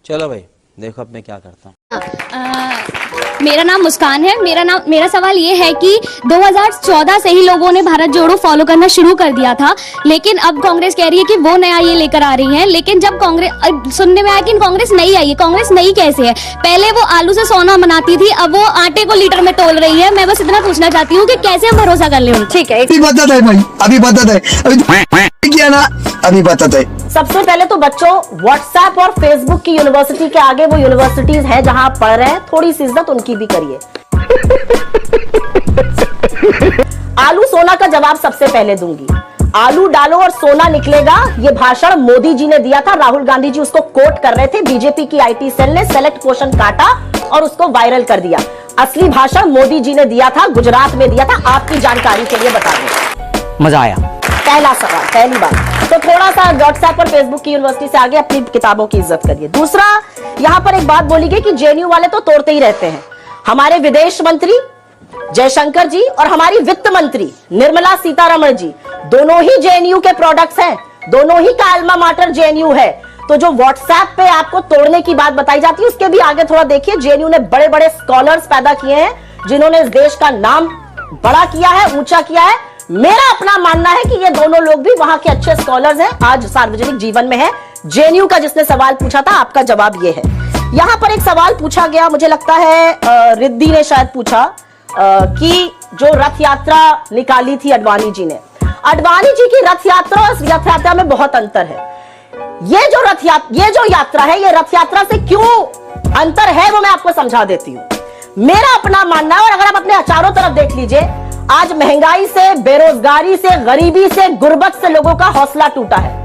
चलो भाई देखो अब मैं क्या करता हूँ। मेरा नाम मुस्कान है। मेरा सवाल ये है कि 2014 से ही लोगों ने भारत जोड़ो फॉलो करना शुरू कर दिया था, लेकिन अब कांग्रेस कह रही है कि वो नया ये लेकर आ रही है। लेकिन जब कांग्रेस सुनने में आया कि कांग्रेस नई आई है, कांग्रेस नई कैसे है? पहले वो आलू से सोना बनाती थी, अब वो आटे को लीटर में तोल रही है। मैं बस इतना पूछना चाहती हूँ कि कैसे हम भरोसा कर ले? ठीक है, अभी बताता है भाई, अभी बताता है, अभी किया ना, अभी बताता है। सबसे पहले तो बच्चों, व्हाट्सएप और फेसबुक की यूनिवर्सिटी के आगे वो यूनिवर्सिटीज हैं जहां आप पढ़ रहे हैं, थोड़ी सी इज्जत उनकी भी करिए। आलू सोना का जवाब सबसे पहले दूंगी। आलू डालो और सोना निकलेगा, ये भाषण मोदी जी ने दिया था। राहुल गांधी जी उसको कोट कर रहे थे। बीजेपी की आईटी सेल ने सेलेक्ट पोर्शन काटा और उसको वायरल कर दिया। असली भाषण मोदी जी ने दिया था, गुजरात में दिया था। आपकी जानकारी के लिए बता दूं, मजा आया। पहला सवाल, पहली बात तो थोड़ा सा व्हाट्सएप और फेसबुक की यूनिवर्सिटी से आगे अपनी किताबों की इज्जत करिए। दूसरा, यहां पर एक बात बोली गई कि जेएनयू वाले तो तोड़ते ही रहते हैं। हमारे विदेश मंत्री जयशंकर जी और हमारी वित्त मंत्री निर्मला सीतारमण जी दोनों ही जेएनयू के प्रोडक्ट्स हैं, दोनों ही का अल्मा माटर जेएनयू है। तो जो व्हाट्सएप पे आपको तोड़ने की बात बताई जाती है, उसके भी आगे थोड़ा देखिए। जेएनयू ने बड़े बड़े स्कॉलर्स पैदा किए हैं जिन्होंने इस देश का नाम बड़ा किया है, ऊंचा किया है। मेरा अपना मानना है कि ये दोनों लोग भी वहां के अच्छे स्कॉलर्स हैं, आज सार्वजनिक जीवन में है। जेएनयू का जिसने सवाल पूछा था, आपका जवाब ये है। यहां पर एक सवाल पूछा गया, मुझे लगता है रिद्धि ने शायद पूछा कि जो रथ यात्रा निकाली थी अडवाणी जी ने, अडवाणी जी की रथ यात्रा और इस रथ यात्रा में बहुत अंतर है। ये जो यात्रा है, ये रथ यात्रा से क्यों अंतर है वो मैं आपको समझा देती हूं। मेरा अपना मानना है, और अगर आप अपने चारों तरफ देख लीजिए, आज महंगाई से, बेरोजगारी से, गरीबी से, गुर्बत से लोगों का हौसला टूटा है।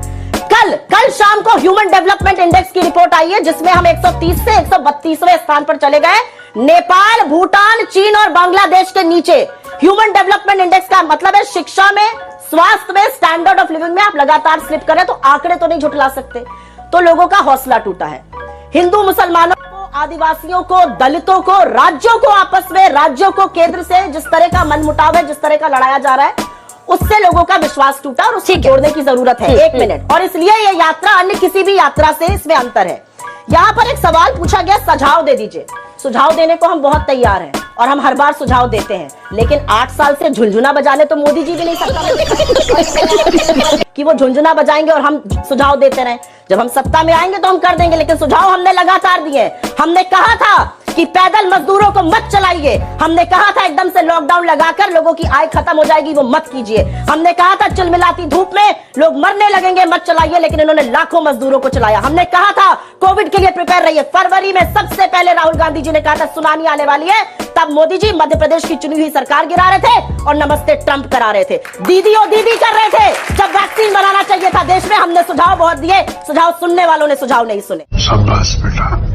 कल शाम को ह्यूमन डेवलपमेंट इंडेक्स की रिपोर्ट आई है जिसमें हम 130 से 132वें स्थान पर चले गए। नेपाल, भूटान, चीन और बांग्लादेश के नीचे। ह्यूमन डेवलपमेंट इंडेक्स का मतलब है शिक्षा में, स्वास्थ्य में, स्टैंडर्ड ऑफ लिविंग में आप लगातार स्लिप कर रहे हैं, तो आंकड़े तो नहीं झुठला सकते। तो लोगों का हौसला टूटा है। हिंदू मुसलमानों को, आदिवासियों को, दलितों को, राज्यों को आपस में, राज्यों को केंद्र से जिस तरह का मनमुटाव है, जिस तरह का लड़ाया जा रहा है, उससे लोगों का विश्वास टूटा और उससे जोड़ने की जरूरत है। एक मिनट। और इसलिए ये यात्रा अन्य किसी भी यात्रा से, इसमें अंतर है। यहां पर एक सवाल पूछा गया, सुझाव दे दीजिए। सुझाव देने को हम बहुत तैयार हैं और हम हर बार सुझाव देते हैं, लेकिन 8 साल से झुनझुना बजाने तो मोदी जी भी नहीं सकता कि वो झुनझुना बजाएंगे और हम सुझाव देते रहें। जब हम सत्ता में आएंगे तो हम कर देंगे, लेकिन सुझाव हमने लगातार दिए। हमने कहा था कि पैदल मजदूरों को मत चलाइए। हमने कहा था एकदम से लॉकडाउन लगाकर लोगों की आय खत्म हो जाएगी, वो मत कीजिए। हमने कहा था चिलमिलाती धूप में लोग मरने लगेंगे, मत चलाइए, लेकिन इन्होंने लाखों मजदूरों को चलाया। हमने कहा था कोविड के लिए प्रिपेयर रहिए। फरवरी में सबसे पहले राहुल गांधी जी ने कहा था सुनामी आने वाली है, तब मोदी जी मध्य प्रदेश की चुनी हुई सरकार गिरा रहे थे और नमस्ते ट्रंप करा रहे थे, दीदी और दीदी कर रहे थे। जब वैक्सीन बनाना चाहिए था देश में, हमने सुझाव बहुत दिए, सुझाव सुनने वालों ने सुझाव नहीं सुने। शाबाश बेटा।